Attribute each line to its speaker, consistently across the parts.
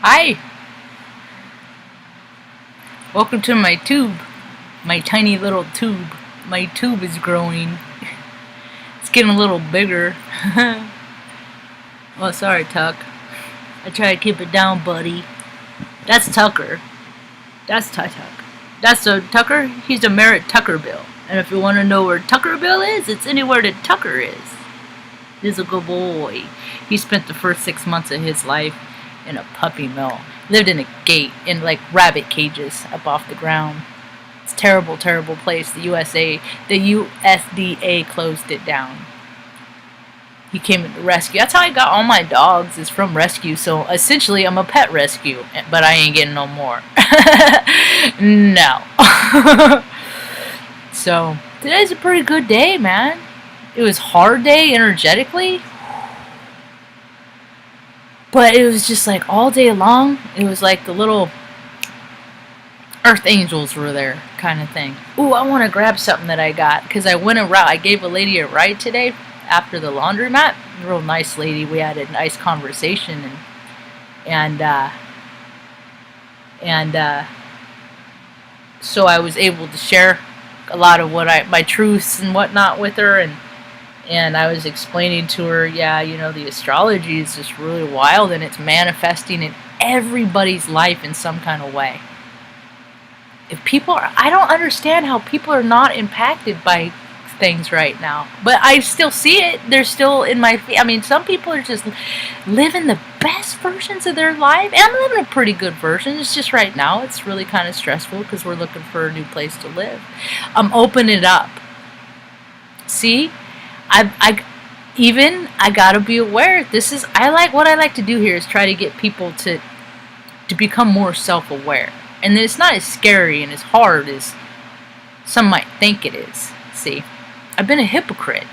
Speaker 1: Hi! Welcome to my tube. My tiny little tube. My tube is growing. It's getting a little bigger. Oh, sorry, Tuck. I try to keep it down, buddy. That's Tucker. That's Tuck. That's Tucker. He's a Merritt Tuckerbill. And if you want to know where Tuckerbill is, it's anywhere that Tucker is. He's a good boy. He spent the first 6 months of his life in a puppy mill. Lived in a gate, in like rabbit cages up off the ground. It's a terrible, terrible place. The USDA closed it down. He came into rescue. That's how I got all my dogs, is from rescue. So essentially I'm a pet rescue, but I ain't getting no more. No. So today's a pretty good day, man. It was a hard day energetically, but it was just like all day long. It was like the little earth angels were there kind of thing. Ooh, I want to grab something that I got because I went around. I gave a lady a ride today after the laundromat. A real nice lady. We had a nice conversation and so I was able to share a lot of what my truths and whatnot with her, and I was explaining to her, yeah, you know, the astrology is just really wild and it's manifesting in everybody's life in some kind of way. If people are, I don't understand how people are not impacted by things right now, but I still see it. They're still in my feet. I mean, some people are just living the best versions of their life, and I'm living a pretty good version. It's just right now it's really kind of stressful because we're looking for a new place to live. I'm opening it up. See, I gotta be aware. What I like to do here is try to get people to become more self-aware, and then it's not as scary and as hard as some might think it is. See, I've been a hypocrite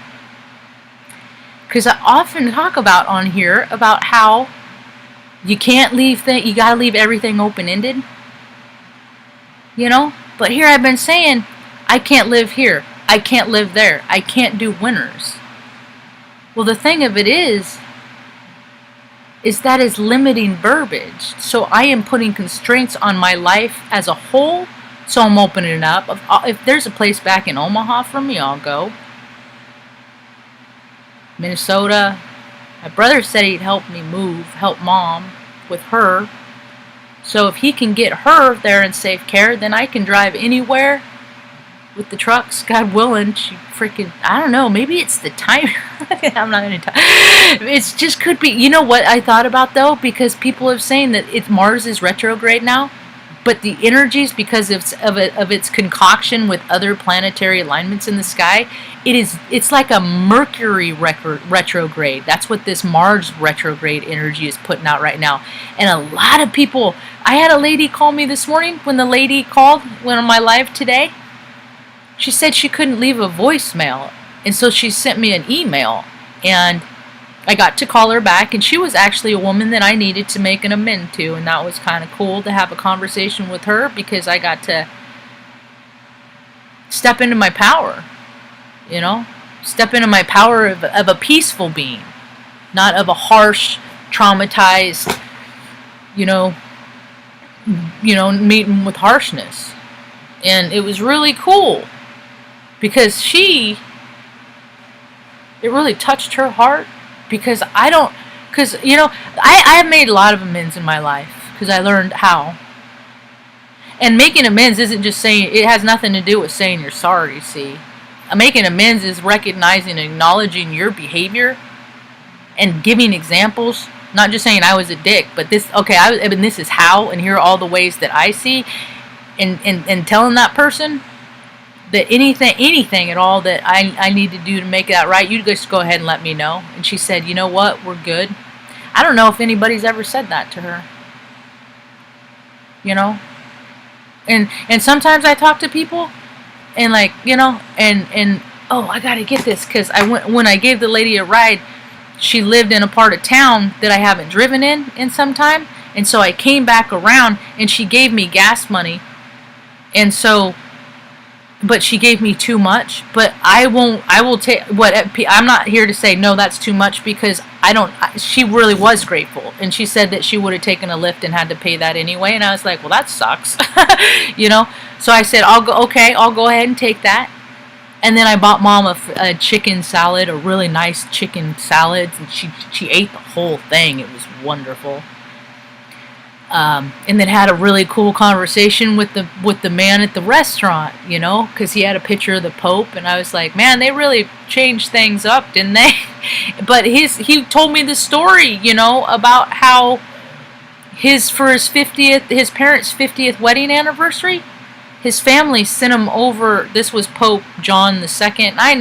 Speaker 1: because I often talk about on here about how you can't leave you gotta leave everything open-ended, you know. But here I've been saying I can't live here, I can't live there, I can't do winners. Well, the thing of it is that is limiting verbiage. So I am putting constraints on my life as a whole. So I'm opening it up. If there's a place back in Omaha for me, I'll go. Minnesota. My brother said he'd help me help Mom with her. So if he can get her there in safe care, then I can drive anywhere with the trucks, God willing. She freaking, I don't know, maybe it's the time. I'm not going to talk. It's just could be. You know what I thought about though? Because people are saying that Mars is retrograde now. But the energies, because of its concoction with other planetary alignments in the sky, it's like a Mercury retrograde. That's what this Marge retrograde energy is putting out right now. And a lot of people, I had a lady call me this morning when the lady went on my live today. She said she couldn't leave a voicemail, and so she sent me an email, and I got to call her back, and she was actually a woman that I needed to make an amend to, and that was kind of cool to have a conversation with her because I got to step into my power, you know, step into my power of a peaceful being, not of a harsh, traumatized, you know, meeting with harshness. And it was really cool because it really touched her heart. Because I have made a lot of amends in my life because I learned how. And making amends isn't just saying, it has nothing to do with saying you're sorry, see. Making amends is recognizing and acknowledging your behavior and giving examples. Not just saying I was a dick, but this is how, and here are all the ways that I see. And telling that person that anything at all that I need to do to make that right, you just go ahead and let me know. And she said, you know what, we're good. I don't know if anybody's ever said that to her. You know? And sometimes I talk to people and like, you know, and oh, I gotta get this because when I gave the lady a ride, she lived in a part of town that I haven't driven in some time. And so I came back around and she gave me gas money. And so but she gave me too much. But I will take what, I'm not here to say no, that's too much, because I don't. She really was grateful, and she said that she would have taken a lift and had to pay that anyway. And I was like, well, that sucks, you know. So I said, I'll go ahead and take that. And then I bought Mom a chicken salad, a really nice chicken salad, and she ate the whole thing. It was wonderful. And then had a really cool conversation with the man at the restaurant, you know, because he had a picture of the Pope, and I was like, man, they really changed things up, didn't they? But he told me the story, you know, about how for his parents' 50th wedding anniversary, his family sent him over. This was Pope John II. I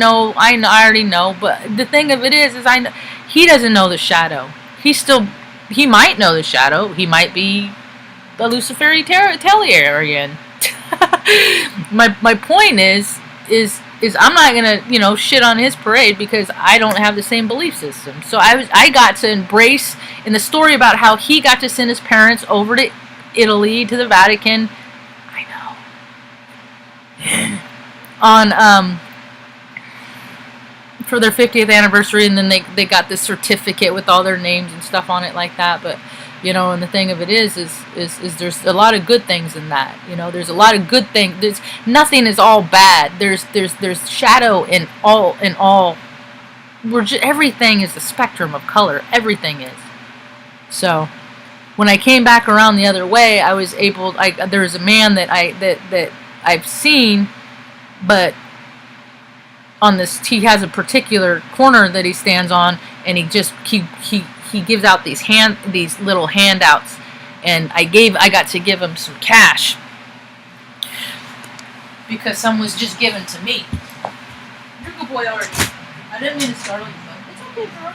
Speaker 1: already know, but the thing of it is I know he doesn't know the shadow. He might know the shadow. He might be a Luciferian. My point is I'm not gonna, you know, shit on his parade because I don't have the same belief system. So I got to embrace in the story about how he got to send his parents over to Italy, to the Vatican. I know. On for their 50th anniversary, and then they got this certificate with all their names and stuff on it like that. But you know, and the thing of it is there's a lot of good things in that. You know, there's a lot of good things. There's nothing is all bad. There's shadow in all. Everything is a spectrum of color. Everything is. So when I came back around the other way, I was able. There was a man that I've seen, but on this, he has a particular corner that he stands on, and he gives out these little handouts, and I got to give him some cash because some was just given to me. You're a good boy already. I didn't mean to startle you, but it's okay, Karl.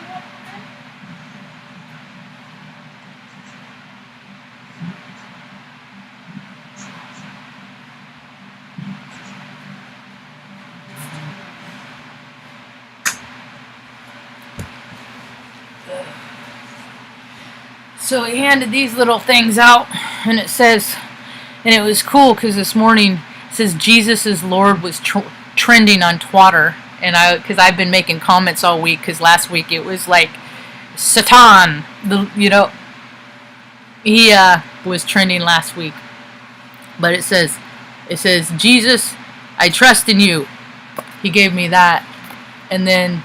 Speaker 1: So he handed these little things out, and it says, and it was cool because this morning it says Jesus is Lord was trending on Twitter, and because I've been making comments all week, because last week it was like Satan, he was trending last week, but it says Jesus, I trust in you. He gave me that, and then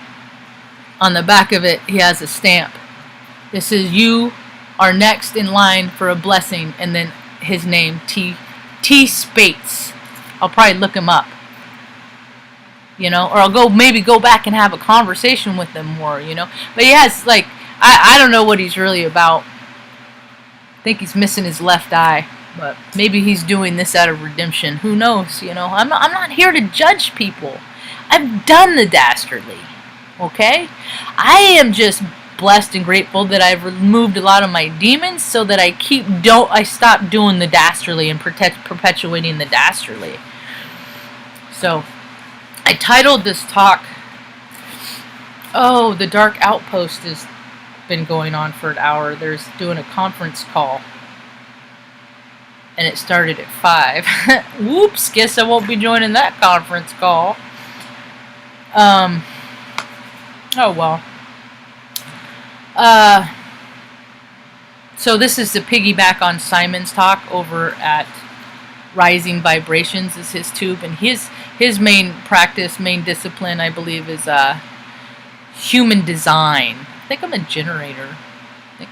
Speaker 1: on the back of it he has a stamp. It says you are next in line for a blessing, and then his name, T. Spates. I'll probably look him up, you know, or I'll maybe go back and have a conversation with him more, you know. But he has, like, I don't know what he's really about. I think he's missing his left eye, but maybe he's doing this out of redemption. Who knows, you know. I'm not here to judge people. I've done the dastardly, okay? I am just blessed and grateful that I've removed a lot of my demons, so that I stop doing the dastardly and perpetuating the dastardly. So I titled this talk, the Dark Outpost has been going on for an hour. There's doing a conference call, and it started at 5. Whoops, guess I won't be joining that conference call. Oh well. So this is to piggyback on Simon's talk over at Rising Vibrations is his tube, and his main practice, main discipline, I believe, is human design. I think I'm a generator. I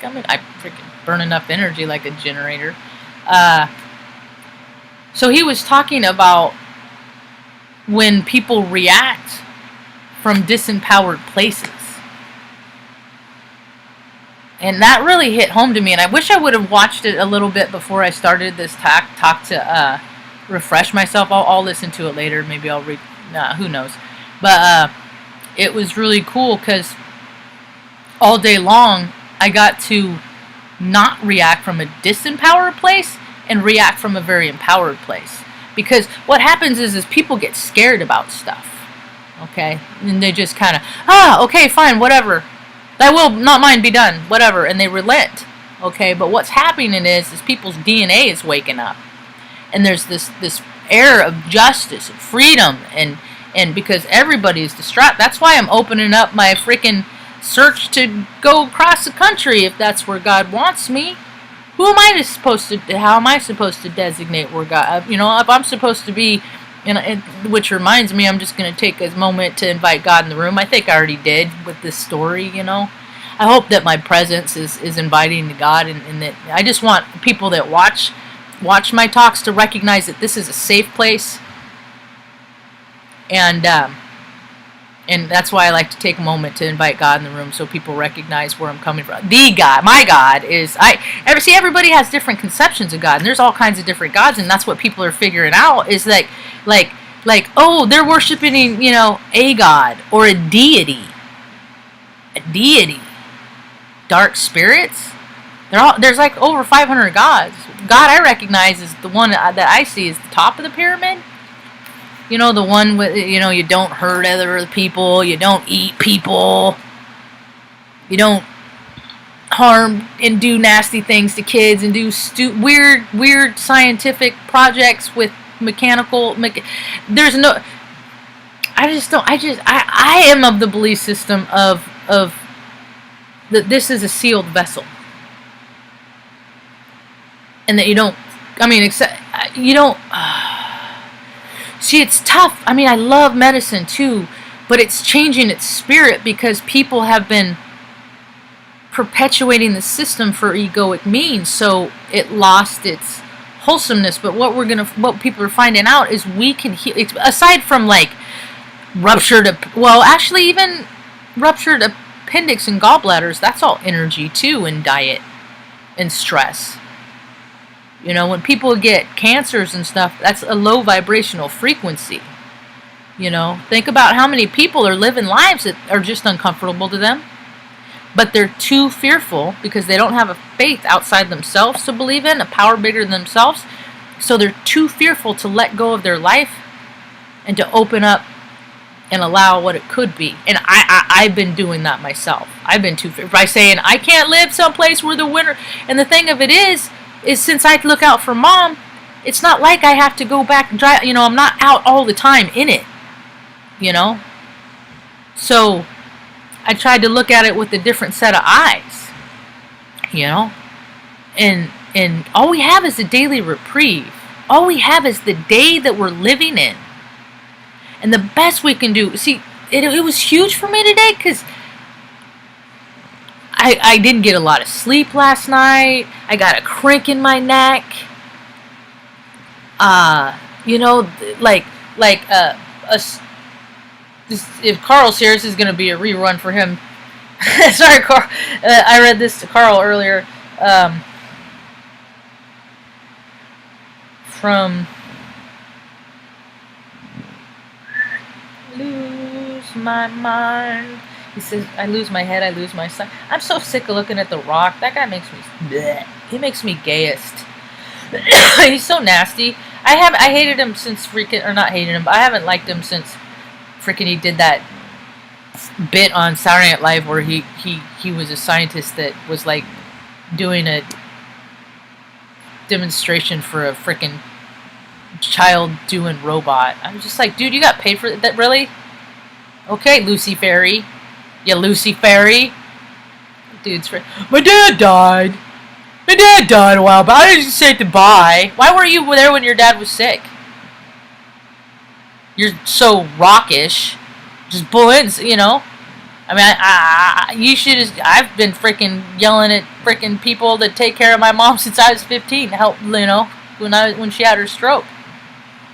Speaker 1: freaking burn enough energy like a generator. So he was talking about when people react from disempowered places. And that really hit home to me, and I wish I would have watched it a little bit before I started this talk to refresh myself. I'll listen to it later. Maybe I'll read. Who knows? But it was really cool because all day long I got to not react from a disempowered place and react from a very empowered place. Because what happens is people get scared about stuff. Okay? And they just kind of, okay, fine, whatever. Thy will, not mine, be done, whatever, and they relent, okay? But what's happening is people's DNA is waking up, and there's this air of justice and freedom, and because everybody is distraught. That's why I'm opening up my freaking search to go across the country if that's where God wants me. Who am I supposed to? How am I supposed to designate where God? You know, if I'm supposed to be, which reminds me, I'm just going to take a moment to invite God in the room. I think I already did with this story. You know, I hope that my presence is inviting to God, and that I just want people that watch my talks to recognize that this is a safe place, and that's why I like to take a moment to invite God in the room so people recognize where I'm coming from. The God, my God is, everybody has different conceptions of God, and there's all kinds of different gods, and that's what people are figuring out, is like, oh, they're worshiping, you know, a God, or a deity. Dark spirits? There's like over 500 gods. God I recognize is the one that I see is the top of the pyramid. You know, the one with, you know, you don't hurt other people, you don't eat people, you don't harm and do nasty things to kids and do weird scientific projects with there's no, I am of the belief system of that this is a sealed vessel. And that you don't, see, it's tough. I mean, I love medicine too, but it's changing its spirit because people have been perpetuating the system for egoic means, so it lost its wholesomeness. But what people are finding out is we can heal, aside from like even ruptured appendix and gallbladders, that's all energy too, and diet and stress. You know, when people get cancers and stuff, that's a low vibrational frequency. You know, think about how many people are living lives that are just uncomfortable to them, but they're too fearful because they don't have a faith outside themselves to believe in, a power bigger than themselves. So they're too fearful to let go of their life and to open up and allow what it could be. And I've been doing that myself. I've been too fearful by saying I can't live someplace where the winter. And the thing of it is since I look out for Mom, it's not like I have to go back and drive. You know, I'm not out all the time in it. You know? So I tried to look at it with a different set of eyes. You know? And all we have is a daily reprieve. All we have is the day that we're living in. And the best we can do, see, it was huge for me today because I didn't get a lot of sleep last night. I got a crick in my neck. You know, if Karl's here, this is going to be a rerun for him. Sorry, Karl. I read this to Karl earlier. From Lose My Mind. He says, I lose my head, I lose my sight. I'm so sick of looking at The Rock. That guy makes me bleh. He makes me gayest. He's so nasty. I hated him since freaking, or not hated him, but I haven't liked him since freaking he did that bit on Saturday Night Live where he was a scientist that was like doing a demonstration for a freaking child doing robot. I was just like, dude, you got paid for that, really? Okay, Lucy Fairy. Yeah, Lucy Fairy. Dude's my dad died. My dad died a while back. I didn't say goodbye. Why were you there when your dad was sick? You're so rockish. Just bull in, you know. I mean, you should. I've been freaking yelling at freaking people that take care of my mom since I was 15. Help, you know, when she had her stroke.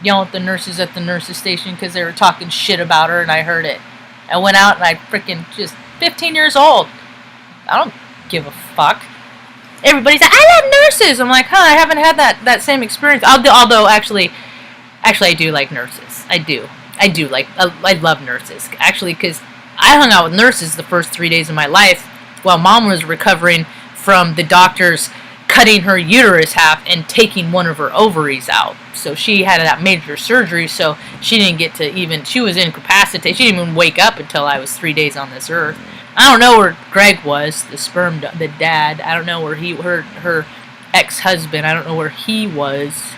Speaker 1: Yelling at the nurses at the nurses station because they were talking shit about her, and I heard it. I went out and I freaking just 15 years old. I don't give a fuck. Everybody's like, I love nurses. I'm like, I haven't had that same experience. Although actually, I do like nurses. I do like. I love nurses actually because I hung out with nurses the first 3 days of my life while Mom was recovering from the doctors cutting her uterus half and taking one of her ovaries out. So she had that major surgery, so she didn't get to even, she was incapacitated. She didn't even wake up until I was 3 days on this earth. I don't know where Greg was, the dad. I don't know where her ex-husband, I don't know where he was.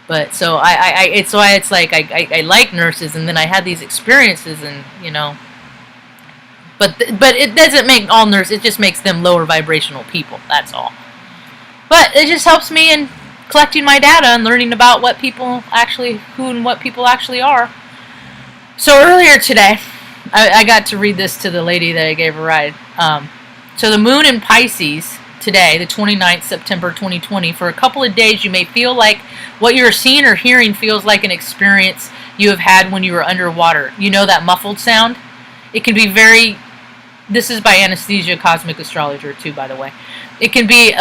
Speaker 1: But so it's why it's like I like nurses, and then I had these experiences, and but it doesn't make all nurses. It just makes them lower vibrational people. That's all. But it just helps me in collecting my data and learning about what people actually, who and what people actually are. So earlier today, I got to read this to the lady that I gave a ride. So the moon in Pisces today, the 29th September 2020, for a couple of days you may feel like what you're seeing or hearing feels like an experience you have had when you were underwater. You know that muffled sound? It can be very... This is by Anesthesia Cosmic Astrologer too, by the way. It can be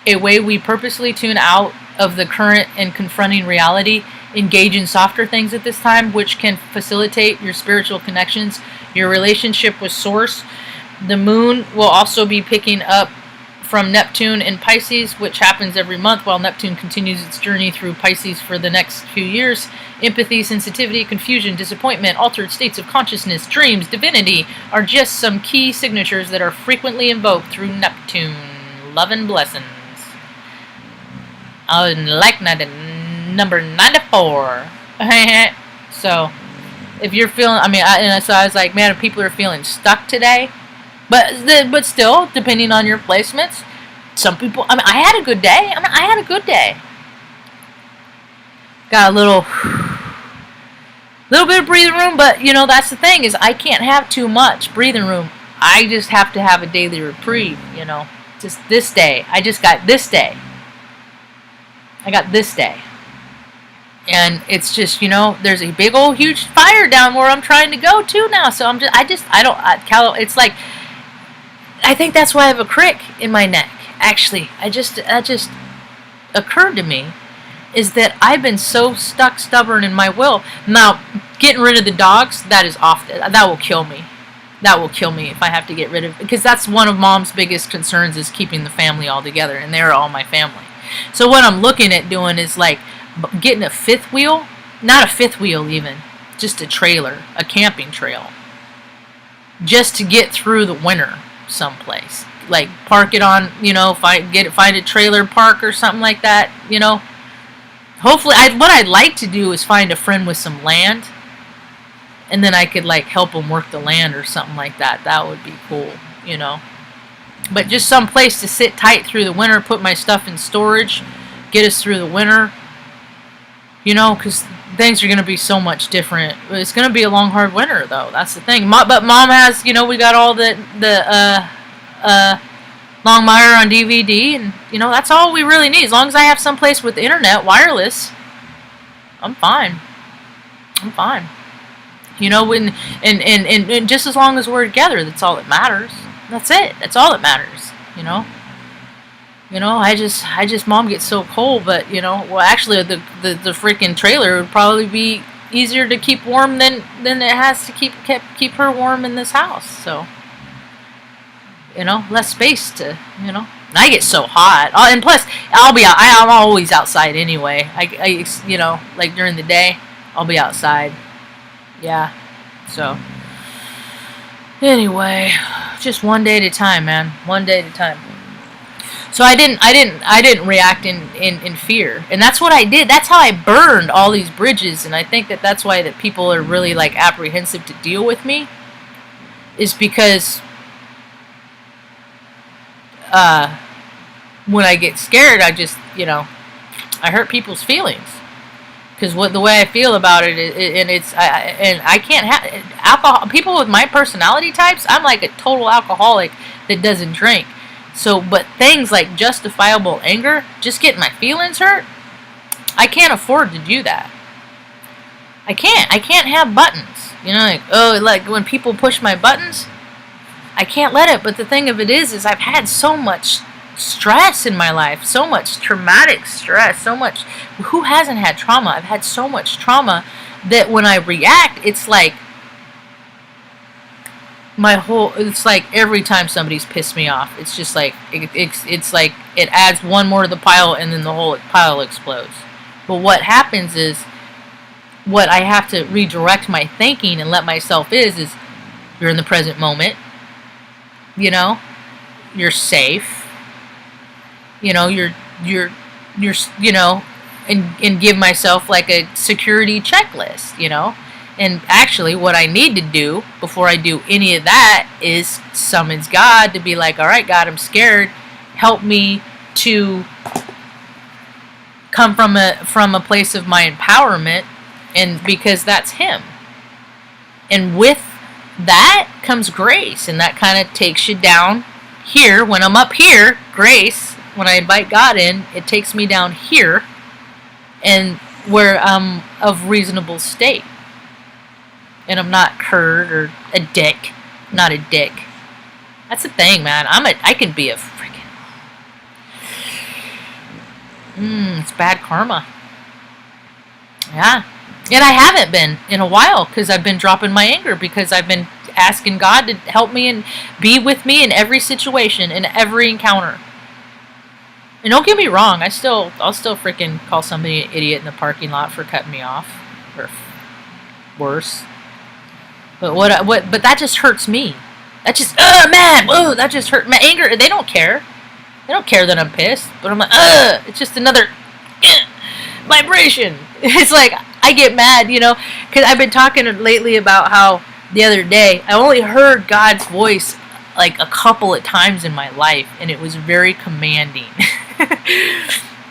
Speaker 1: a way we purposely tune out of the current and confronting reality, engage in softer things at this time, which can facilitate your spiritual connections, your relationship with Source. The moon will also be picking up from Neptune in Pisces, which happens every month while Neptune continues its journey through Pisces for the next few years. Empathy, sensitivity, confusion, disappointment, altered states of consciousness, dreams, divinity are just some key signatures that are frequently invoked through Neptune. Love and blessings. I would like number 94. So, if you're feeling, so I was like, man, if people are feeling stuck today, but still, depending on your placements, some people, I had a good day. I had a good day. Got a little bit of breathing room, but, that's the thing, is I can't have too much breathing room. I just have to have a daily reprieve, Just this day. I just got this day. I got this day. And it's just, there's a big old huge fire down where I'm trying to go to now. So it's like, I think that's why I have a crick in my neck. Actually, that just occurred to me, is that I've been so stubborn in my will. Now, getting rid of the dogs, that will kill me. That will kill me if I have to get rid of, because that's one of Mom's biggest concerns, is keeping the family all together, and they're all my family. So what I'm looking at doing is like getting a fifth wheel, not a fifth wheel even, just a trailer, a camping trail, just to get through the winter someplace. Like park it on, find a trailer park or something like that, Hopefully, what I'd like to do is find a friend with some land, and then I could like help them work the land or something like that. That would be cool, But just some place to sit tight through the winter, put my stuff in storage, get us through the winter, because things are going to be so much different. It's going to be a long, hard winter, though. That's the thing. But Mom has, we got all the Longmire on DVD, and, that's all we really need. As long as I have some place with internet, wireless, I'm fine. I'm fine. And just as long as we're together, that's all that matters. That's it. That's all that matters, I just Mom gets so cold, but, well, actually, the freaking trailer would probably be easier to keep warm than it has to keep her warm in this house, so, less space to, and I get so hot, and plus, I'm always outside anyway. I like during the day, I'll be outside, yeah, so, anyway, just one day at a time, man, one day at a time. So I didn't react in fear, and that's what I did. That's how I burned all these bridges, and I think that's why that people are really like apprehensive to deal with me, is because when I get scared, I just I hurt people's feelings, because the way I feel about it, and I can't have alcohol. People with my personality types, I'm like a total alcoholic that doesn't drink. So, but things like justifiable anger, just getting my feelings hurt, I can't afford to do that. I can't have buttons. Like when people push my buttons, I can't let it. But the thing of it is I've had so much stress in my life, so much traumatic stress, so much. Who hasn't had trauma? I've had so much trauma that when I react, it's like it's like every time somebody's pissed me off, it's just like it's like it adds one more to the pile, and then the whole pile explodes. But what happens is, what I have to redirect my thinking and let myself is you're in the present moment, you're safe, you're you know, and give myself like a security checklist, you know. And actually, what I need to do before I do any of that is summons God to be like, all right, God, I'm scared. Help me to come from a place of my empowerment, and because that's Him. And with that comes grace, and that kind of takes you down here. When I'm up here, grace, when I invite God in, it takes me down here, and where I'm of reasonable state. And I'm not curt or a dick. I'm not a dick. That's the thing, man. I can be a freaking... it's bad karma. Yeah. And I haven't been in a while, because I've been dropping my anger, because I've been asking God to help me and be with me in every situation, in every encounter. And don't get me wrong, I'll still freaking call somebody an idiot in the parking lot for cutting me off, or worse. But but that just hurts me. That just man, that just hurt my anger. They don't care. They don't care that I'm pissed, but I'm like, it's just another vibration. It's like I get mad, you know, because I've been talking lately about how the other day I only heard God's voice like a couple of times in my life, and it was very commanding.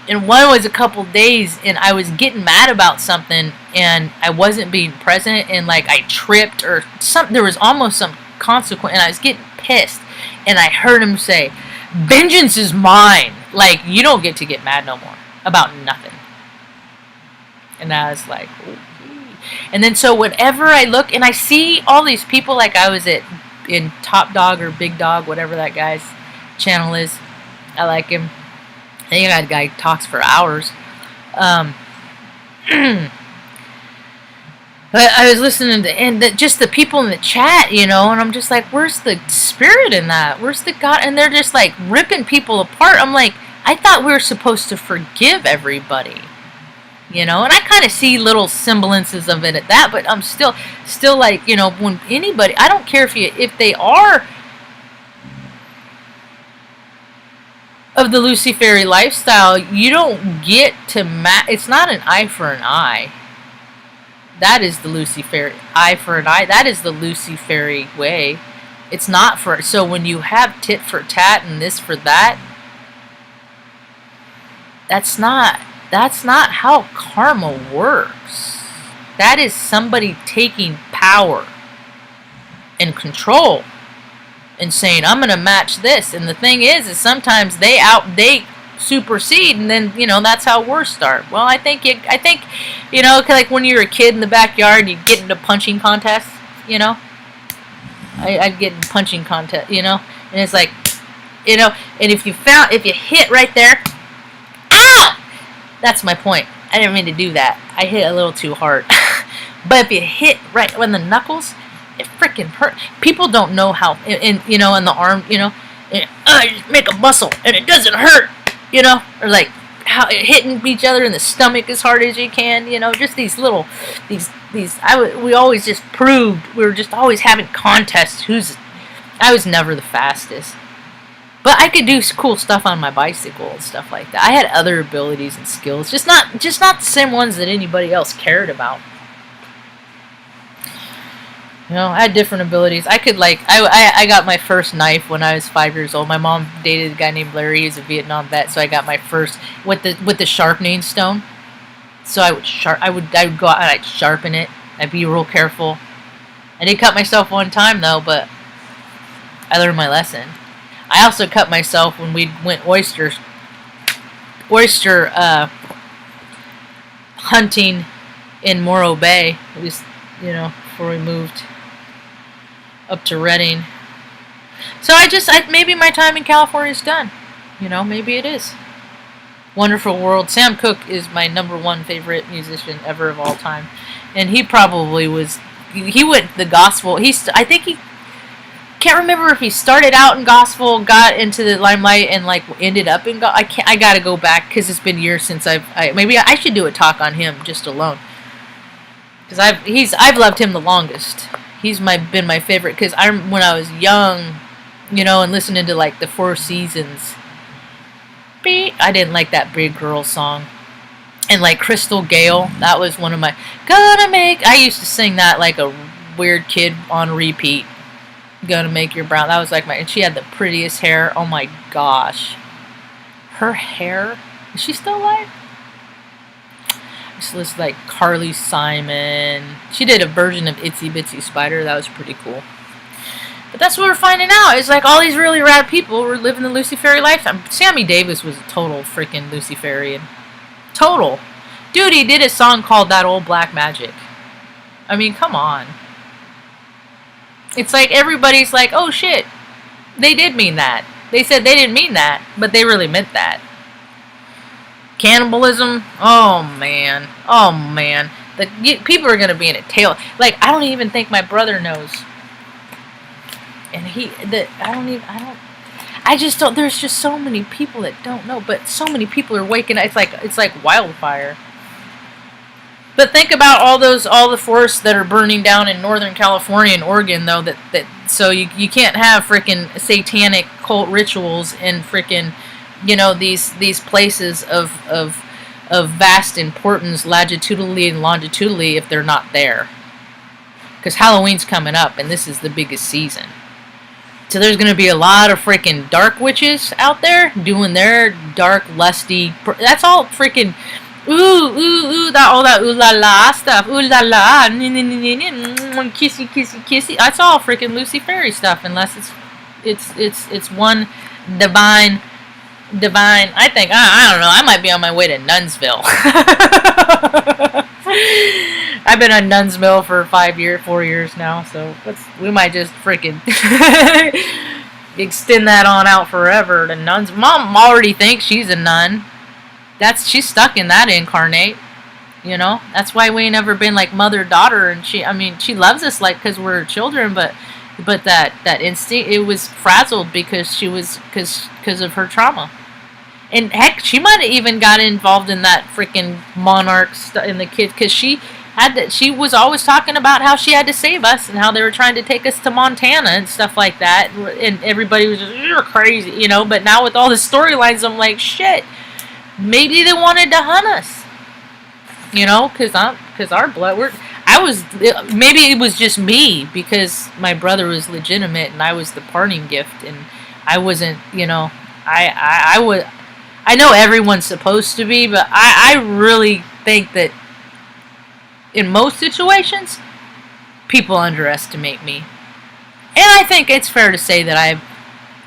Speaker 1: And one was a couple days, and I was getting mad about something, and I wasn't being present, and like I tripped or something. There was almost some consequence, and I was getting pissed, and I heard him say, "Vengeance is mine." Like, you don't get to get mad no more about nothing. And I was like, okay. And then so whenever I look and I see all these people, like I was in Top Dog or Big Dog, whatever that guy's channel is. I like him. I think that guy talks for hours. But I was listening to, and just the people in the chat, you know, and I'm just like, where's the spirit in that? Where's the God? And they're just like ripping people apart. I'm like, I thought we were supposed to forgive everybody, you know, and I kind of see little semblances of it at that, but I'm still like, you know, when anybody, I don't care if they are of the Luciferi lifestyle, you don't get to it's not an eye for an eye. That is the Luciferi eye for an eye. That is the Luciferi way. It's not for, so when you have tit for tat and this for that, that's not how karma works. That is somebody taking power and control and saying, I'm going to match this. And the thing is sometimes they supersede, and then, you know, that's how wars start. Well, I think, you know, like when you're a kid in the backyard, you get into punching contests, you know. I'd get in punching contest, you know, and it's like, you know, and if you hit right there, ow! That's my point. I didn't mean to do that. I hit a little too hard. But if you hit right when the knuckles, it freaking hurt. People don't know how, you know, in the arm, you know, and, you just make a muscle and it doesn't hurt, you know, or like how hitting each other in the stomach as hard as you can, you know, just these little, we always just proved, we were just always having contests. I was never the fastest, but I could do cool stuff on my bicycle and stuff like that. I had other abilities and skills, just not the same ones that anybody else cared about. You know, I had different abilities. I could, like, I got my first knife when I was 5 years old. My mom dated a guy named Larry. He was a Vietnam vet, so I got my first with the sharpening stone. So I would go out and I'd sharpen it. I'd be real careful. I did cut myself one time though, but I learned my lesson. I also cut myself when we went oyster hunting in Morro Bay. It was, you know, before we moved up to Redding. So maybe my time in California is done. You know, maybe it is. Wonderful World. Sam Cooke is my #1 favorite musician ever of all time. And he probably was, he went the gospel. I think he, can't remember if he started out in gospel, got into the limelight, and like ended up in gospel. I gotta go back because it's been years since maybe I should do a talk on him just alone. Because I've loved him the longest. He's been my favorite because when I was young, you know, and listening to like the Four Seasons, I didn't like that Big Girl song. And like Crystal Gale, that was one of my Gonna Make. I used to sing that like a weird kid on repeat. Gonna Make Your Brown. That was like my. And she had the prettiest hair. Oh my gosh, her hair. Is she still alive? This was like Carly Simon. She did a version of Itsy Bitsy Spider. That was pretty cool. But that's what we're finding out. It's like all these really rad people were living the Luciferian lifetime. Sammy Davis was a total freaking Luciferian. Total. Dude, he did a song called That Old Black Magic. I mean, come on. It's like everybody's like, oh shit, they did mean that. They said they didn't mean that, but they really meant that. Cannibalism, oh man. Oh man. People are going to be in a tail. Like, I don't even think my brother knows. And I just don't, there's just so many people that don't know, but so many people are waking up. It's like wildfire. But think about all the forests that are burning down in Northern California and Oregon, though, so you can't have freaking satanic cult rituals in freaking, you know, these places of vast importance latitudinally and longitudinally if they're not there. Because Halloween's coming up, and this is the biggest season. So there's going to be a lot of freaking dark witches out there doing their dark, lusty... That's all freaking... Ooh, all that ooh la la stuff. Ooh la la. Kissy, kissy, kissy. That's all freaking Luciferian stuff, unless it's one divine... I think, I don't know, I might be on my way to Nunsville. I've been on Nunsville for 4 years now, so we might just freaking extend that on out forever to nuns. Mom already thinks she's a nun. She's stuck in that incarnate, you know. That's why we ain't never been like mother-daughter, and she loves us like because we're children, but that instinct, it was frazzled because of her trauma. And heck, she might have even got involved in that freaking monarch in the kids, because she was always talking about how she had to save us and how they were trying to take us to Montana and stuff like that. And everybody was just, you're crazy, you know. But now with all the storylines, I'm like, shit, maybe they wanted to hunt us, you know, because our blood, maybe it was just me because my brother was legitimate and I was the parting gift and I wasn't, you know, I know everyone's supposed to be, but I really think that in most situations, people underestimate me. And I think it's fair to say that I've,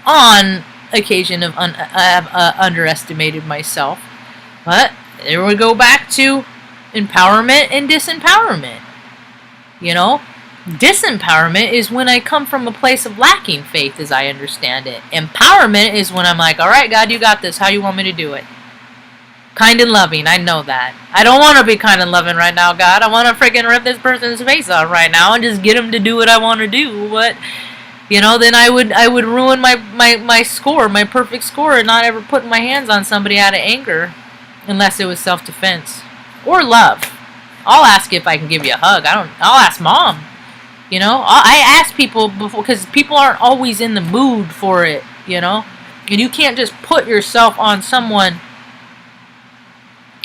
Speaker 1: on occasion, underestimated myself. But there we go back to empowerment and disempowerment. You know? Disempowerment is when I come from a place of lacking faith, as I understand it. Empowerment is when I'm like, alright, God, you got this. How you want me to do it? Kind and loving, I know that. I don't want to be kind and loving right now, God. I want to freaking rip this person's face off right now and just get him to do what I want to do. But, you know, then I would ruin my score, my perfect score, and not ever putting my hands on somebody out of anger. Unless it was self-defense. Or love. I'll ask if I can give you a hug. I'll ask Mom. You know, I ask people before, because people aren't always in the mood for it, you know. And you can't just put yourself on someone.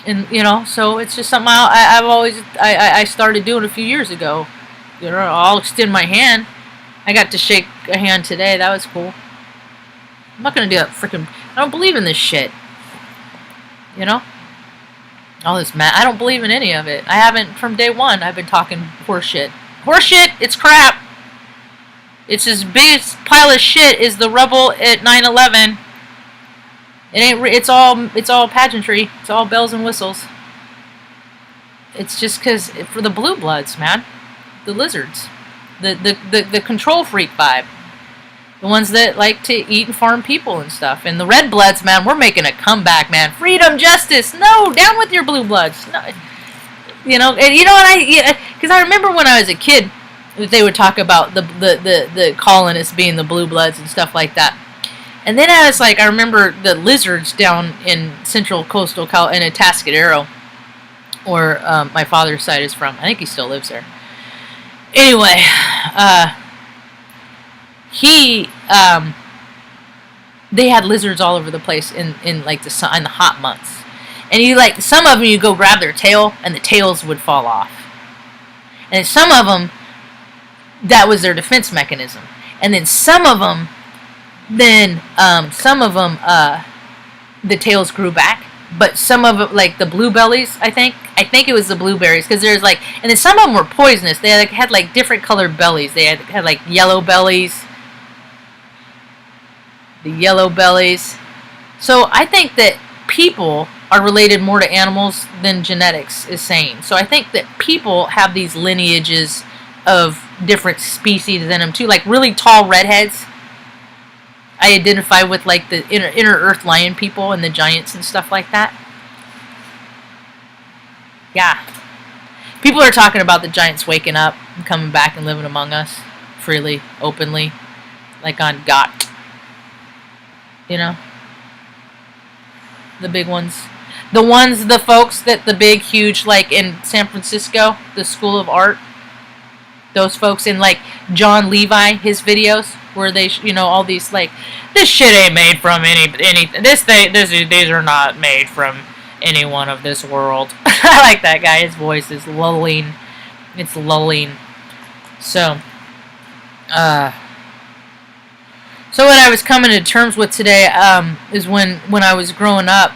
Speaker 1: And, you know, so it's just something I started doing a few years ago. You know, I'll extend my hand. I got to shake a hand today. That was cool. I'm not going to do that freaking... I don't believe in this shit. You know? All this I don't believe in any of it. I haven't, from day one, I've been talking horseshit. Horseshit, it's crap. It's as big a pile of shit as the rubble at 9/11. It's all pageantry. It's all bells and whistles. It's just because for the blue bloods, man, the lizards, the control freak vibe, the ones that like to eat and farm people and stuff, and the red bloods, man, we're making a comeback, man. Freedom, justice, no, down with your blue bloods. No. You know, and you know what because I remember when I was a kid, they would talk about the colonists being the blue bloods and stuff like that. And then I was like, I remember the lizards down in central coastal in Atascadero, where my father's side is from. I think he still lives there. Anyway, he they had lizards all over the place in like the sun, in the hot months. And you like, some of them you go grab their tail and the tails would fall off. And some of them, that was their defense mechanism. And then some of them, the tails grew back. But some of it, like the bluebellies, I think it was the blueberries, because there's like, and then some of them were poisonous. They had like different colored bellies. They had like yellow bellies, the yellow bellies. So I think that people are related more to animals than genetics is saying. So I think that people have these lineages of different species in them too, like really tall redheads. I identify with like the inner earth lion people and the giants and stuff like that. Yeah. People are talking about the giants waking up and coming back and living among us freely, openly, like on Got. You know? The big ones. The folks that the big, huge, like in San Francisco, the School of Art. Those folks in like John Levi, his videos, where they, you know, all these like, this shit ain't made from these are not made from anyone of this world. I like that guy. His voice is lulling. It's lulling. So what I was coming to terms with today is when I was growing up,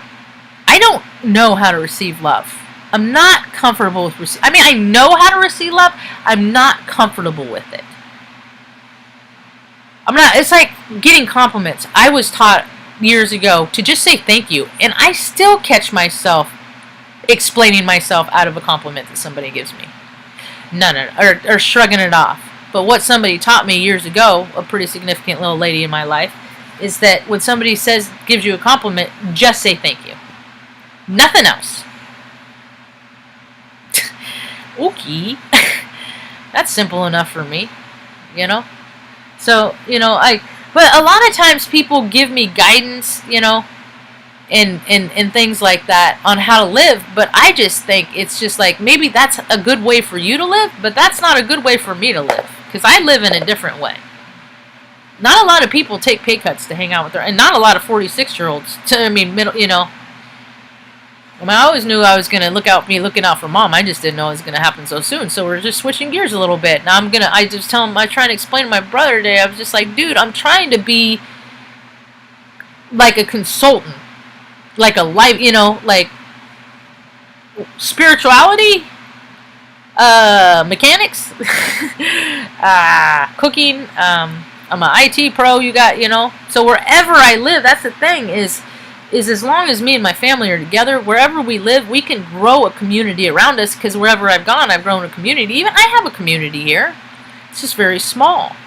Speaker 1: I don't know how to receive love. I'm not comfortable with receiving. I mean, I know how to receive love. I'm not comfortable with it. It's like getting compliments. I was taught years ago to just say thank you. And I still catch myself explaining myself out of a compliment that somebody gives me. Or shrugging it off. But what somebody taught me years ago, a pretty significant little lady in my life, is that when somebody gives you a compliment, just say thank you. Nothing else. Okay. That's simple enough for me, you know? So, you know, but a lot of times people give me guidance, you know, and things like that on how to live, but I just think it's just like, maybe that's a good way for you to live, but that's not a good way for me to live, because I live in a different way. Not a lot of people take pay cuts to hang out with her, and not a lot of 46-year-olds, middle, you know. I mean, I always knew I was going to looking out for mom. I just didn't know it was going to happen so soon. So we're just switching gears a little bit. Now I'm trying to explain to my brother today, I was just like, dude, I'm trying to be like a consultant. Like a life, you know, like spirituality, mechanics, cooking, I'm an IT pro, you know. So wherever I live, that's the thing, is as long as me and my family are together, wherever we live, we can grow a community around us, because wherever I've gone, I've grown a community. Even I have a community here. It's just very small.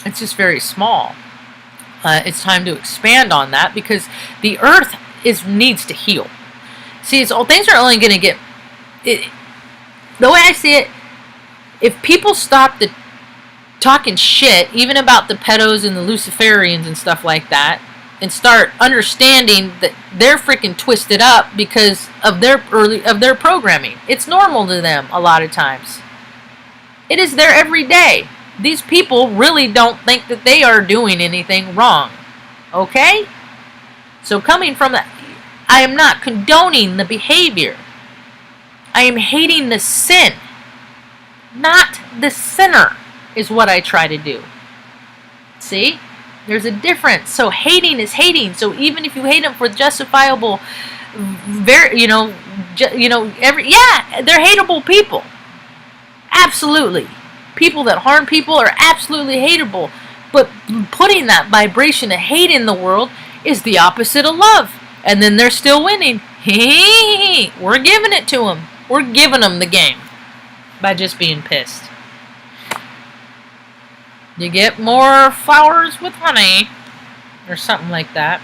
Speaker 1: It's just very small. It's time to expand on that, because the earth needs to heal. See, things are only going to get... the way I see it, if people stop talking shit, even about the pedos and the Luciferians and stuff like that, and start understanding that they're freaking twisted up because of their programming. It's normal to them a lot of times. It is there every day. These people really don't think that they are doing anything wrong. Okay? So coming from that, I am not condoning the behavior. I am hating the sin. Not the sinner is what I try to do. See? There's a difference. So hating is hating. So even if you hate them for justifiable, they're hateable people. Absolutely. People that harm people are absolutely hateable. But putting that vibration of hate in the world is the opposite of love. And then they're still winning. We're giving it to them. We're giving them the game by just being pissed. You get more flowers with honey, or something like that.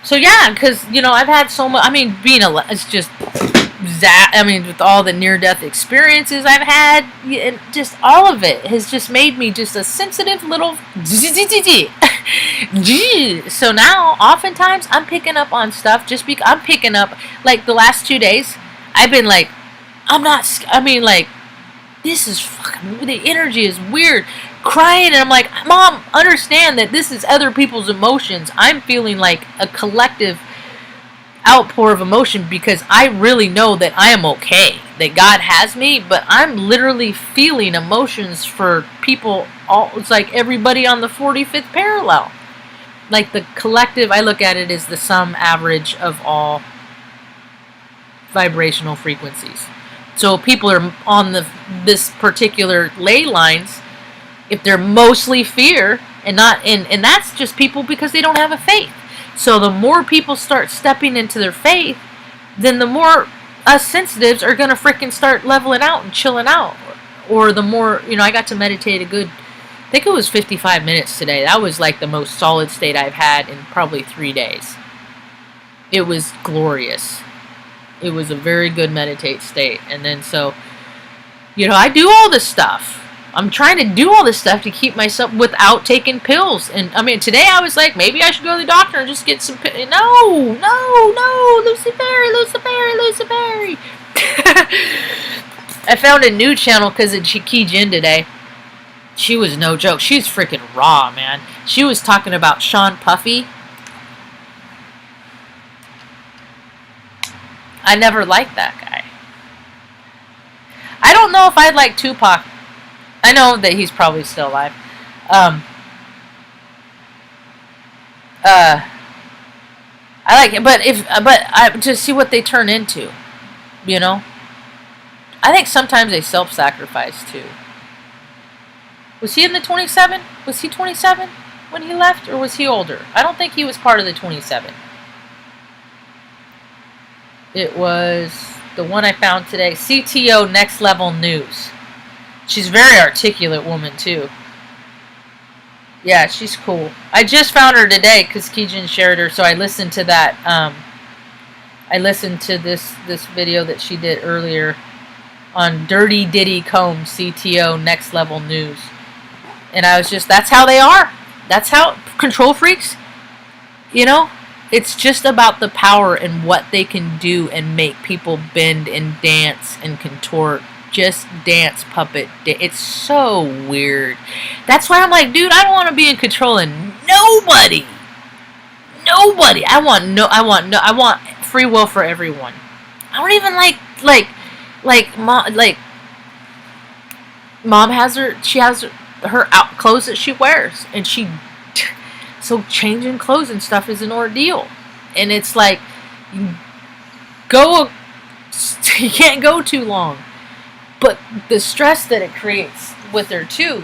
Speaker 1: So yeah, because, you know, I've had so much, it's just that, with all the near-death experiences I've had, just all of it has just made me just a sensitive little so now, oftentimes, I'm picking up on stuff, I'm picking up, like, the last 2 days, I've been like, this is fucking, the energy is weird. crying, and I'm like, Mom, understand that this is other people's emotions. I'm feeling like a collective outpour of emotion because I really know that I am okay, that God has me, but I'm literally feeling emotions for people. It's like everybody on the 45th parallel. Like the collective, I look at it as the sum average of all vibrational frequencies. So people are on this particular ley lines, if they're mostly fear and not, and that's just people because they don't have a faith. So the more people start stepping into their faith, then the more us sensitives are going to freaking start leveling out and chilling out. Or the more, I got to meditate a good, I think it was 55 minutes today. That was like the most solid state I've had in probably 3 days. It was glorious. It was a very good meditate state. And then so, I do all this stuff. I'm trying to do all this stuff to keep myself without taking pills. And I mean, today I was like, maybe I should go to the doctor and just get some pills. No, Lucy Berry. I found a new channel because of Key Jin today. She was no joke. She's freaking raw, man. She was talking about Sean Puffy. I never liked that guy. I don't know if I'd like Tupac. I know that he's probably still alive. I like it, but I to see what they turn into, I think sometimes they self-sacrifice too. Was he in the 27? Was he 27 when he left, or was he older? I don't think he was part of the 27. It was the one I found today. CTO Next Level News. She's a very articulate woman, too. Yeah, she's cool. I just found her today because Kijin shared her, so I listened to that. I listened to this video that she did earlier on Dirty Diddy Comb, CTO Next Level News. And I was just, that's how they are. That's how control freaks, it's just about the power and what they can do and make people bend and dance and contort. Just dance, puppet. It's so weird. That's why I'm like, dude, I don't want to be in control of nobody. Nobody. I want free will for everyone. I don't even mom has her out clothes that she wears, and so changing clothes and stuff is an ordeal. And it's like, you can't go too long. But the stress that it creates with her too,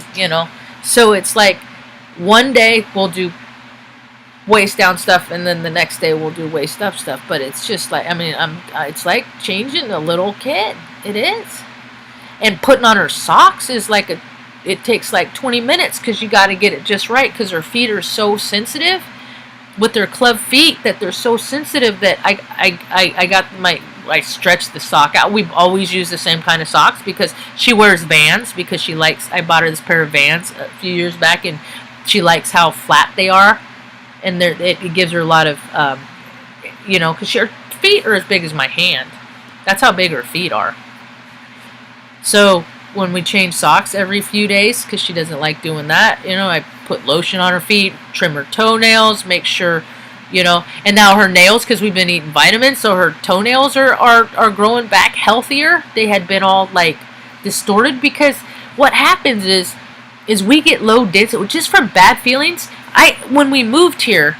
Speaker 1: So it's like one day we'll do waist down stuff, and then the next day we'll do waist up stuff. But it's just like, it's like changing a little kid. It is. And putting on her socks is like it takes like 20 minutes because you got to get it just right because her feet are so sensitive with their club feet that they're so sensitive that I stretch the sock out. We've always used the same kind of socks because she wears Vans because I bought her this pair of Vans a few years back, and she likes how flat they are, and it gives her a lot of, because her feet are as big as my hand. That's how big her feet are. So when we change socks every few days, because she doesn't like doing that, I put lotion on her feet, trim her toenails, make sure, and now her nails, because we've been eating vitamins, so her toenails are growing back healthier. They had been all like distorted because what happens is we get low density just from bad feelings. When we moved here,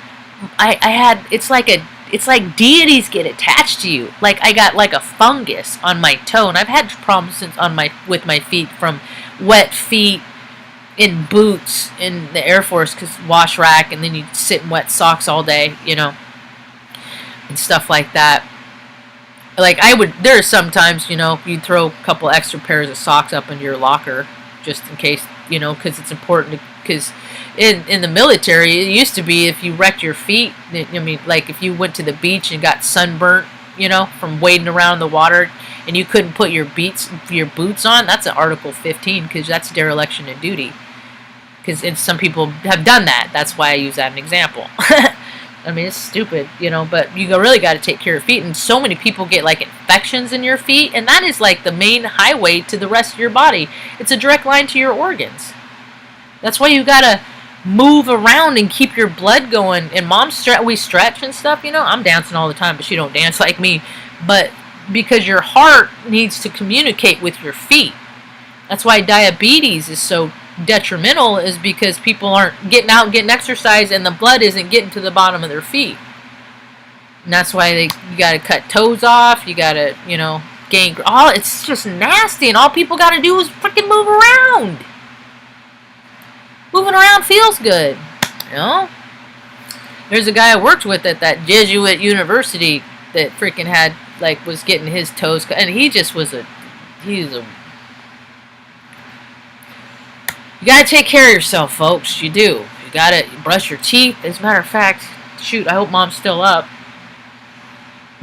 Speaker 1: it's like deities get attached to you. Like I got like a fungus on my toe, and I've had problems with my feet from wet feet in boots in the Air Force because wash rack, and then you sit in wet socks all day, and stuff like that. Like there are sometimes, you'd throw a couple extra pairs of socks up in your locker just in case, because it's important because in the military, it used to be if you wrecked your feet, like if you went to the beach and got sunburnt, from wading around the water, and you couldn't put your boots on, that's an Article 15 because that's dereliction of duty. Because some people have done that. That's why I use that as an example. It's stupid, but you really got to take care of your feet. And so many people get like infections in your feet, and that is like the main highway to the rest of your body. It's a direct line to your organs. That's why you gotta move around and keep your blood going. And we stretch and stuff, you know. I'm dancing all the time, but she don't dance like me. But because your heart needs to communicate with your feet. That's why diabetes is so detrimental, is because people aren't getting out, getting exercise, and the blood isn't getting to the bottom of their feet. And that's why you gotta cut toes off. You gotta, you know, gain. It's just nasty, and all people gotta do is freaking move around. Moving around feels good, you know. There's a guy I worked with at that Jesuit university that freaking had, like, was getting his toes cut, and he just was he's a. You gotta take care of yourself, folks. You do. You gotta brush your teeth. As a matter of fact, shoot, I hope Mom's still up.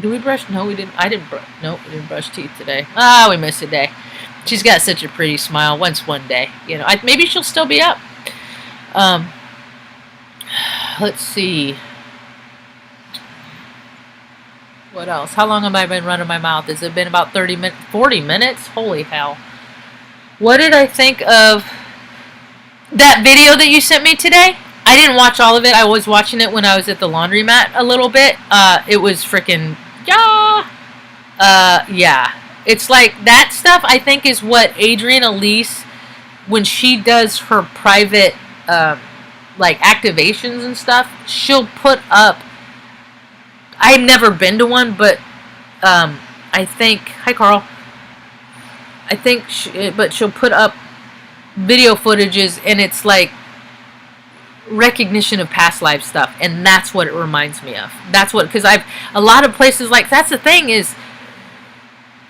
Speaker 1: Do we brush? No, we didn't. Nope, we didn't brush teeth today. We missed a day. She's got such a pretty smile. Once one day, you know. Maybe she'll still be up. Let's see. What else? How long have I been running my mouth? Has it been about 40 minutes? Holy hell. What did I think of that video that you sent me today? I didn't watch all of it. I was watching it when I was at the laundromat a little bit. It was freaking, yeah. It's like that stuff, I think, is what Adrienne Elise, when she does her private like activations and stuff, she'll put up. I've never been to one, but I think, hi Karl. I think, but she'll put up video footages, and it's like recognition of past life stuff, and that's what it reminds me of. That's what, because a lot of places, like, that's the thing, is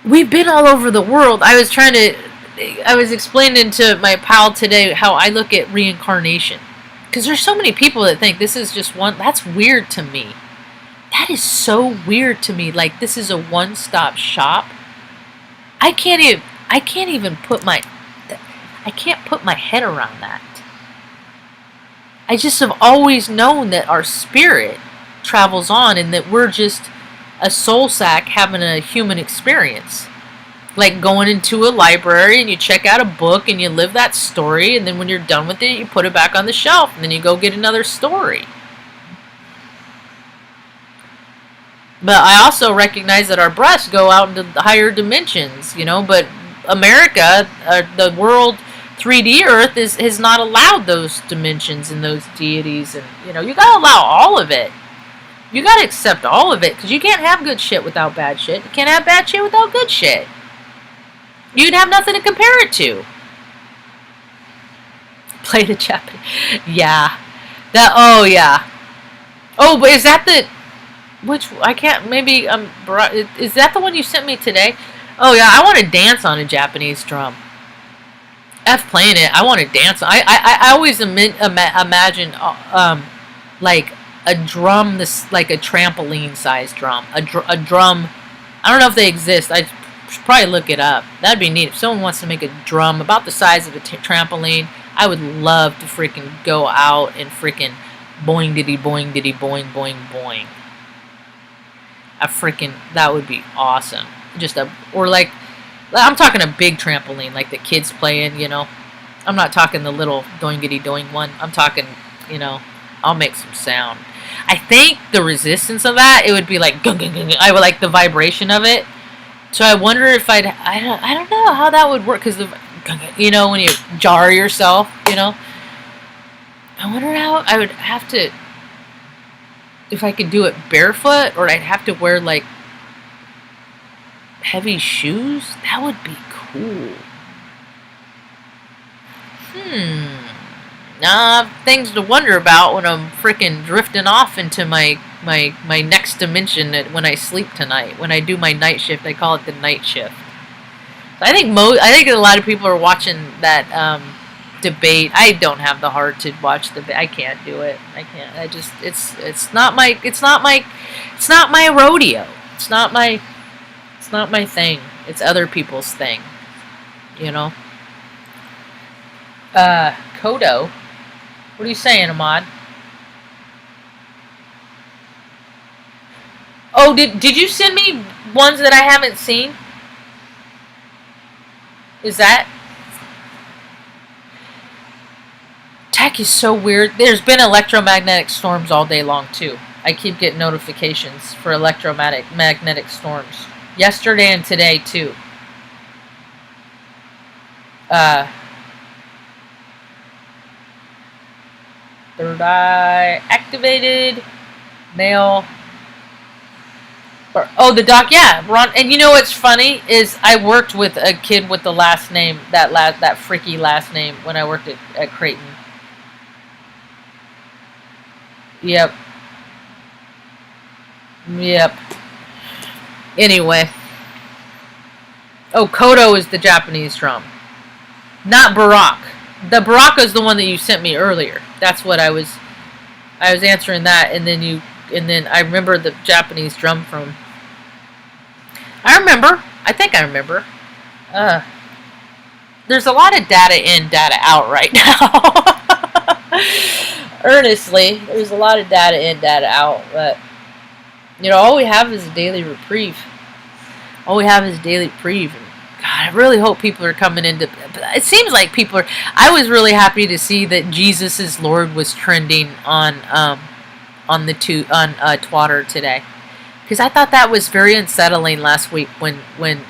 Speaker 1: we've been all over the world. I was explaining to my pal today how I look at reincarnation. Because there's so many people that think this is just one. That's weird to me. That is so weird to me. Like, this is a one-stop shop. I can't even put my head around that. I just have always known that our spirit travels on, and that we're just a soul sack having a human experience. Like going into a library and you check out a book and you live that story, and then when you're done with it, you put it back on the shelf, and then you go get another story. But I also recognize that our breaths go out into the higher dimensions, you know, but America, the world, 3D Earth, has not allowed those dimensions and those deities, and, you know, you gotta allow all of it. You gotta accept all of it, because you can't have good shit without bad shit. You can't have bad shit without good shit. You'd have nothing to compare it to. Play the Japanese. Yeah. Yeah. Oh, but is that the... Which, I can't, maybe, is that the one you sent me today? Oh, yeah, I want to dance on a Japanese drum. F playing it, I want to dance. I always imagine, like, a drum, like a trampoline-sized drum. A drum, I don't know if they exist. I should probably look it up. That'd be neat. If someone wants to make a drum about the size of a trampoline, I would love to freaking go out and freaking boing diddy boing diddy boing boing boing. That would be awesome. Or like, I'm talking a big trampoline, like the kids playing, you know. I'm not talking the little doingity doing one. I'm talking, you know, I'll make some sound. I think the resistance of that, it would be like, gung, gung, gung. I would like the vibration of it. So I wonder if I don't know how that would work, because you know, when you jar yourself, you know. I wonder how I would have to, if I could do it barefoot, or I'd have to wear like heavy shoes. That would be cool. Now I have things to wonder about when I'm freaking drifting off into my next dimension when I sleep tonight. When I do my night shift, I call it the night shift. So I think a lot of people are watching that debate. I don't have the heart to watch the. I can't do it. I can't. I just it's not my rodeo. It's not my thing. It's other people's thing. You know. Kodo. What are you saying, Ahmad? Oh, did you send me ones that I haven't seen? Is that? Tupac is so weird. There's been electromagnetic storms all day long, too. I keep getting notifications for electromagnetic storms. Yesterday and today, too. Third eye activated. Male. Oh, the doc, yeah. Ron, and you know what's funny is I worked with a kid with the last name, that freaky last name when I worked at Creighton. Yep. Anyway. Oh, Kodo is the Japanese drum. Not Barak. The Baraka is the one that you sent me earlier. That's what I was answering that, and then I remember the Japanese drum from. I think I remember. There's a lot of data in, data out right now. Earnestly, there's a lot of data in, data out, but all we have is a daily reprieve. All we have is daily reprieve. And God, I really hope people are coming into. It seems like people are. I was really happy to see that Jesus is Lord was trending on Twitter today, because I thought that was very unsettling last week when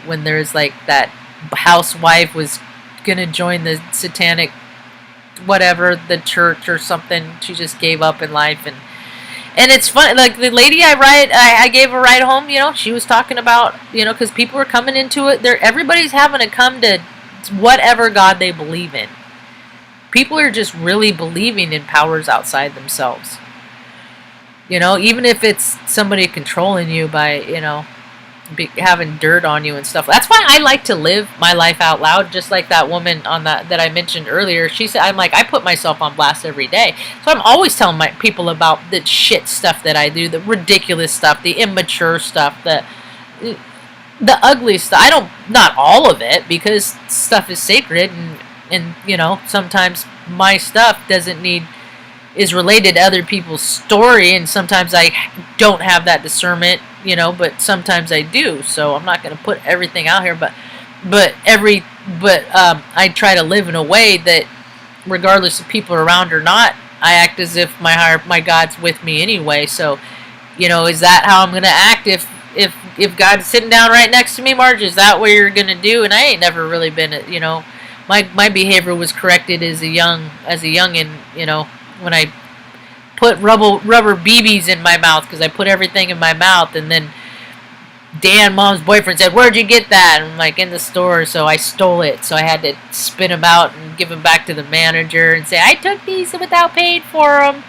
Speaker 1: there's like that housewife was gonna join the satanic whatever, the church or something. She just gave up in life, and it's funny, like the lady I gave a ride home, she was talking about, because people were coming into it. Everybody's having to come to whatever God they believe in. People are just really believing in powers outside themselves. Even if it's somebody controlling you by, having dirt on you and stuff. That's why I like to live my life out loud, just like that woman on that I mentioned earlier. She said, I'm like, I put myself on blast every day. So I'm always telling my people about the shit stuff that I do, the ridiculous stuff, the immature stuff, the ugly stuff. Not all of it, because stuff is sacred, and sometimes my stuff is related to other people's story, and sometimes I don't have that discernment, but sometimes I do. So I'm not going to put everything out here, but I try to live in a way that, regardless of people around or not, I act as if my God's with me anyway. So, is that how I'm going to act if God's sitting down right next to me, Marge? Is that what you're going to do? And I ain't never really been, my behavior was corrected as a youngin, when I put rubber BBs in my mouth, because I put everything in my mouth, and then Dan, Mom's boyfriend, said, "Where'd you get that?" And I'm like, "In the store." So I stole it. So I had to spin them out and give them back to the manager and say, "I took these without paying for them."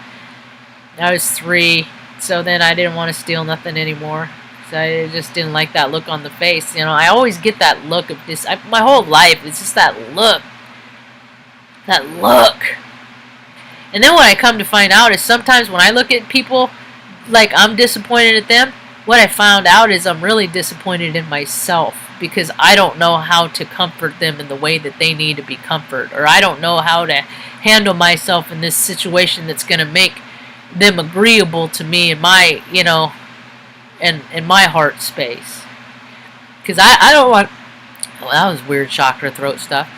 Speaker 1: I was 3, so then I didn't want to steal nothing anymore. So I just didn't like that look on the face. I always get that look of this. My whole life, it's just that look. That look. And then what I come to find out is sometimes when I look at people like I'm disappointed at them, what I found out is I'm really disappointed in myself, because I don't know how to comfort them in the way that they need to be comforted, or I don't know how to handle myself in this situation that's going to make them agreeable to me in my, in my heart space. Because I don't want. Well, that was weird chakra throat stuff.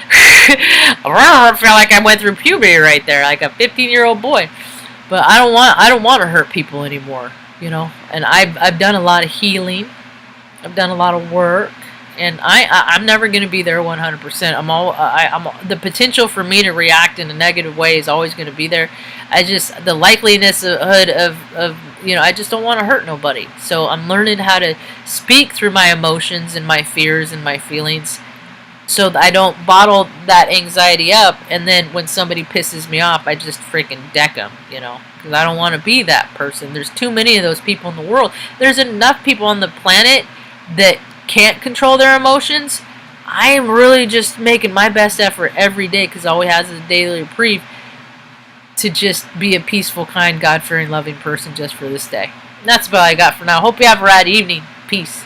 Speaker 1: I feel like I went through puberty right there, like a 15-year-old boy. But I don't want to hurt people anymore, And I've done a lot of healing. I've done a lot of work, and I'm never going to be there 100%. The potential for me to react in a negative way is always going to be there. The likeliness of I just don't want to hurt nobody. So I'm learning how to speak through my emotions and my fears and my feelings, so that I don't bottle that anxiety up, and then when somebody pisses me off, I just freaking deck them, because I don't want to be that person. There's too many of those people in the world. There's enough people on the planet that can't control their emotions. I am really just making my best effort every day, because all we have is a daily reprieve, to just be a peaceful, kind, God-fearing, loving person just for this day. And that's about all I got for now. Hope you have a rad evening. Peace.